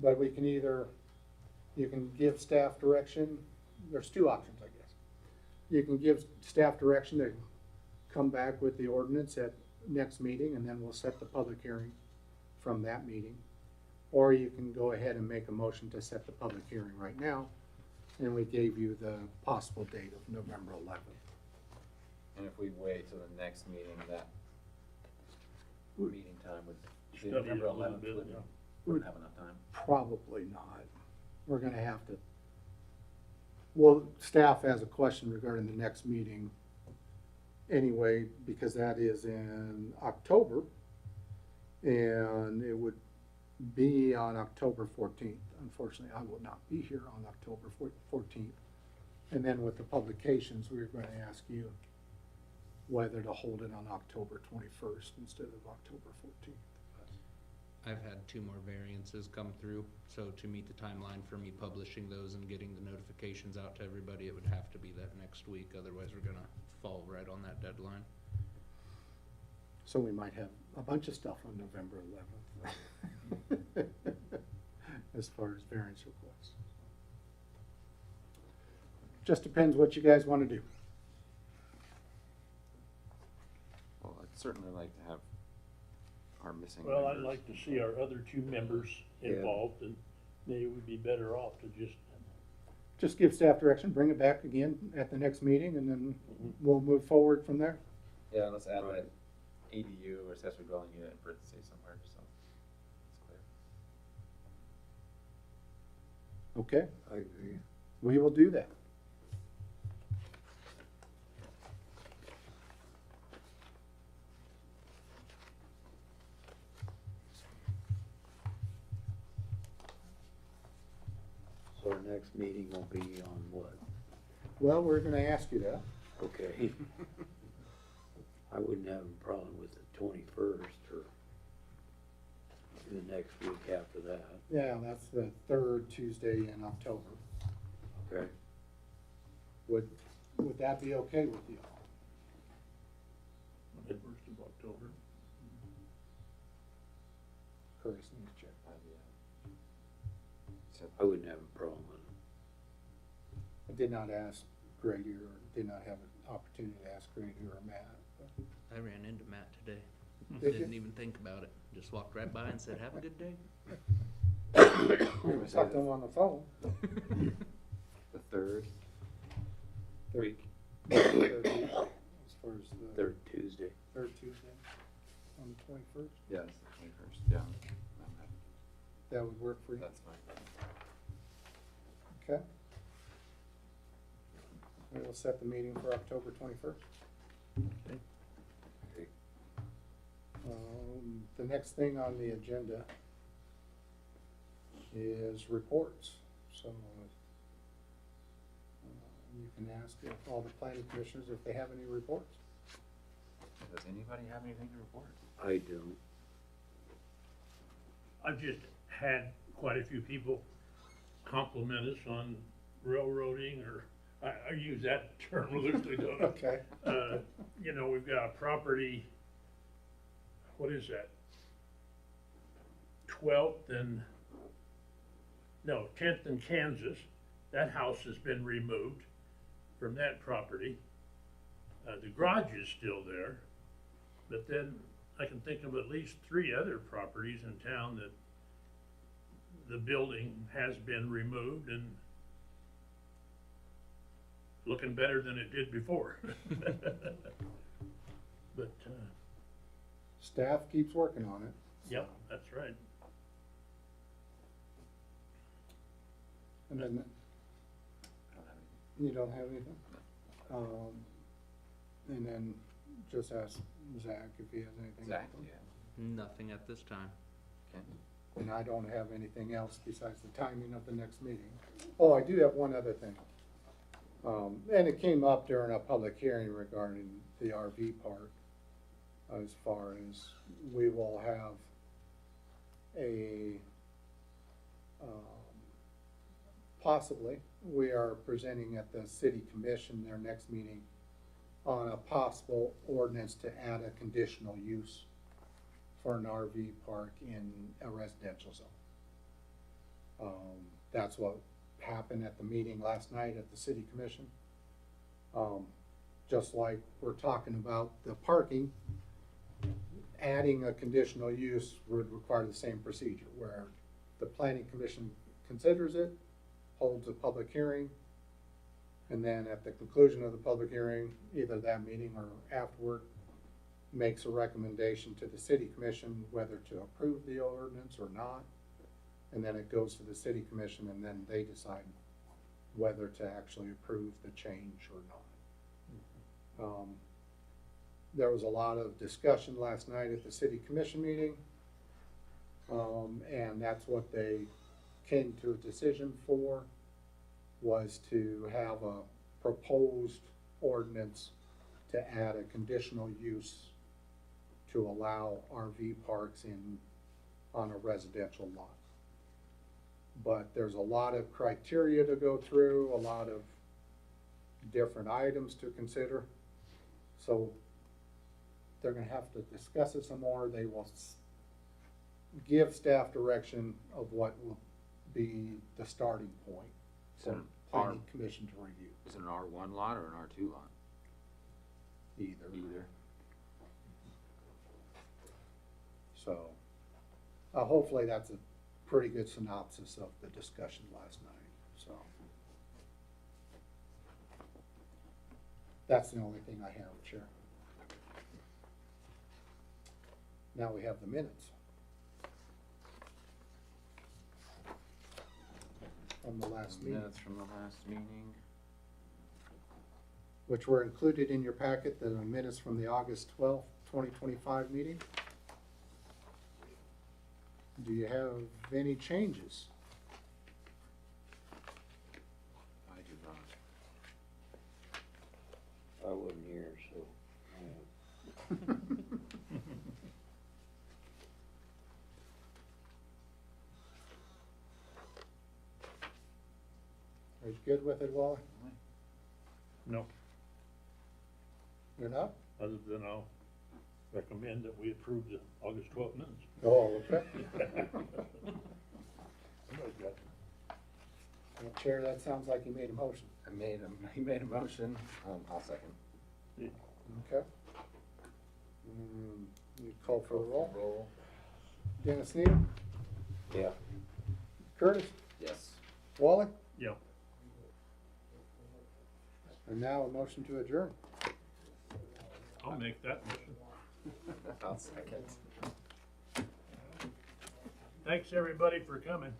But we can you can give staff direction, there's two options, I guess. You can give staff direction to come back with the ordinance at next meeting, and then we'll set the public hearing from that meeting. Or you can go ahead and make a motion to set the public hearing right now, and we gave you the possible date of November 11th. And if we wait till the next meeting, that meeting time would, the Study it November a little 11th bit, wouldn't, yeah. wouldn't have enough time. Probably not. We're gonna have to, well, staff has a question regarding the next meeting anyway, because that is in October, and it would be on October 14th. Unfortunately, I will not be here on October 14th. And then with the publications, we're going to ask you whether to hold it on October 21st instead of October 14th. I've had 2 more variances come through, so to meet the timeline for me publishing those and getting the notifications out to everybody, it would have to be that next week, otherwise we're gonna fall right on that deadline. So we might have a bunch of stuff on November 11th as far as variance requests. Just depends what you guys want to do. Well, I'd certainly like to have our missing Well, I'd members. like to see our other 2 members Yeah. involved, and maybe we'd be better off to Just give staff direction, bring it back again at the next meeting, and then we'll move forward from there. Yeah, let's add that ADU or accessory dwelling unit in parentheses somewhere, just so it's clear. Okay, I agree. we will do that. So our next meeting will be on what? Well, we're gonna ask you that. Okay. I wouldn't have a problem with the 21st or the next week after that. Yeah, that's the third Tuesday in October. Okay. Would that be okay with you all? the 1st of October. Curtis needs to check. I wouldn't have a problem with it. I did not ask Grady, or did not have an opportunity to ask Grady or Matt. but- I ran into Matt today. Did Didn't you? even think about it. Just walked right by and said, "Have a good day." We talked to him on the phone. The third week. Third week, as far as the Third Tuesday. third Tuesday on the 21st. Yeah, it's the 21st, yeah. That would work for you? That's fine. Okay. We will set the meeting for October 21st. Okay. The next thing on the agenda is reports. So you can ask if all the planning commissioners if they have any reports. Does anybody have anything to report? I don't. I've just had quite a few people compliment us on railroading, or I use that term loosely, don't I? Okay. You know, we've got a property, what is that? 10th and Kansas. That house has been removed from that property. The garage is still there, but then I can think of at least 3 other properties in town that the building has been removed and looking better than it did before. But, Staff keeps working on it. yep, that's right. And then, you don't have anything? And then just ask Zach if he has anything. Zach, else. yeah. Nothing at this time. Okay. And I don't have anything else besides the timing of the next meeting. Oh, I do have one other thing. And it came up during a public hearing regarding the RV park, as far as we will have a, possibly, we are presenting at the city commission, their next meeting, on a possible ordinance to add a conditional use for an RV park in a residential zone. That's what happened at the meeting last night at the city commission. Just like we're talking about the parking, adding a conditional use would require the same procedure, where the planning commission considers it, holds a public hearing, and then at the conclusion of the public hearing, either that meeting or afterward, makes a recommendation to the city commission whether to approve the ordinance or not. And then it goes to the city commission, and then they decide whether to actually approve the change or not. There was a lot of discussion last night at the city commission meeting. And that's what they came to a decision for, was to have a proposed ordinance to add a conditional use to allow RV parks on a residential lot. But there's a lot of criteria to go through, a lot of different items to consider. So they're gonna have to discuss it some more. They will give staff direction of what will be the starting point for So planning commission to review. Is it an R1 lot or an R2 lot? Either. So, hopefully that's a pretty good synopsis of the discussion last night, so. That's the only thing I have, Chair. Now we have the minutes from the last meeting, Minutes from the last meeting. which were included in your packet, the minutes from the August 12th, 2025 meeting. Do you have any changes? I do not. I wasn't here, so. Are you good with it, Wally? No, You're not? other than I'll recommend that we approve the August 12th minutes. Oh, okay. Somebody's got Well, Chair, that sounds like you made a motion. He made a motion, I'll second. Okay. You call for the roll. Roll. Dennis Neal, Yeah. Curtis, Yes. Wally, Yeah. and now a motion to adjourn. I'll make that motion. I'll second. Thanks, everybody, for coming.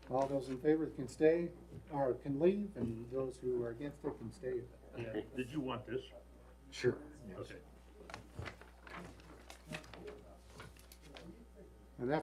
All those in favor can stay, or can leave, and those who are against it can stay. Yeah. Did you want this? Sure. Okay. And that.